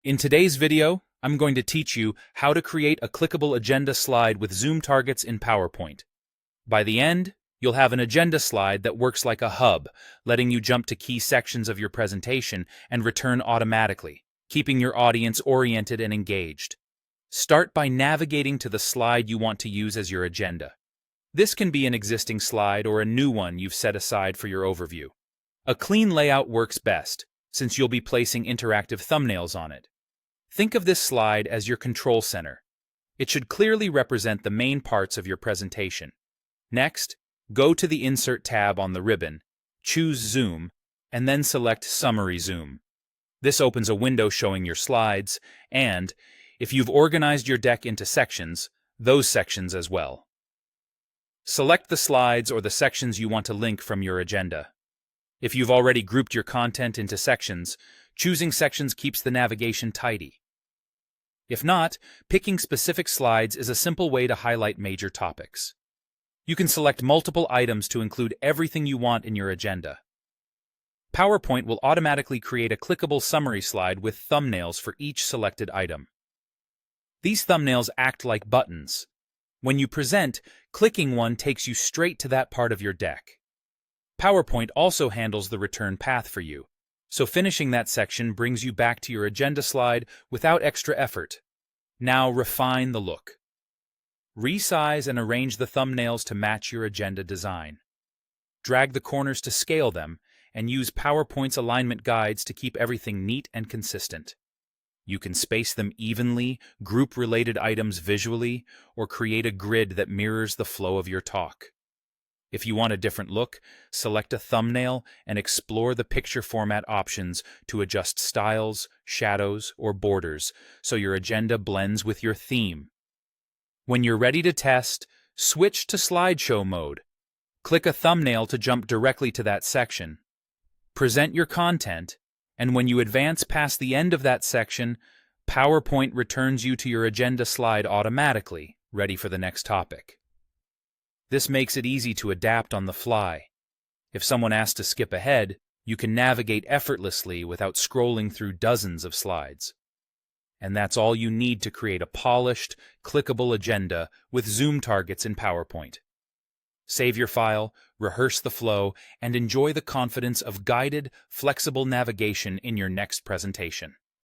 In today's video, I'm going to teach you how to create a clickable agenda slide with zoom targets in PowerPoint. By the end, you'll have an agenda slide that works like a hub, letting you jump to key sections of your presentation and return automatically, keeping your audience oriented and engaged. Start by navigating to the slide you want to use as your agenda. This can be an existing slide or a new one you've set aside for your overview. A clean layout works best, since you'll be placing interactive thumbnails on it. Think of this slide as your control center. It should clearly represent the main parts of your presentation. Next, go to the Insert tab on the ribbon, choose Zoom, and then select Summary Zoom. This opens a window showing your slides, and, if you've organized your deck into sections, those sections as well. Select the slides or the sections you want to link from your agenda. If you've already grouped your content into sections, choosing sections keeps the navigation tidy. If not, picking specific slides is a simple way to highlight major topics. You can select multiple items to include everything you want in your agenda. PowerPoint will automatically create a clickable summary slide with thumbnails for each selected item. These thumbnails act like buttons. When you present, clicking one takes you straight to that part of your deck. PowerPoint also handles the return path for you, so finishing that section brings you back to your agenda slide without extra effort. Now refine the look. Resize and arrange the thumbnails to match your agenda design. Drag the corners to scale them, and use PowerPoint's alignment guides to keep everything neat and consistent. You can space them evenly, group related items visually, or create a grid that mirrors the flow of your talk. If you want a different look, select a thumbnail and explore the picture format options to adjust styles, shadows, or borders so your agenda blends with your theme. When you're ready to test, switch to slideshow mode. Click a thumbnail to jump directly to that section. Present your content, and when you advance past the end of that section, PowerPoint returns you to your agenda slide automatically, ready for the next topic. This makes it easy to adapt on the fly. If someone asks to skip ahead, you can navigate effortlessly without scrolling through dozens of slides. And that's all you need to create a polished, clickable agenda with zoom targets in PowerPoint. Save your file, rehearse the flow, and enjoy the confidence of guided, flexible navigation in your next presentation.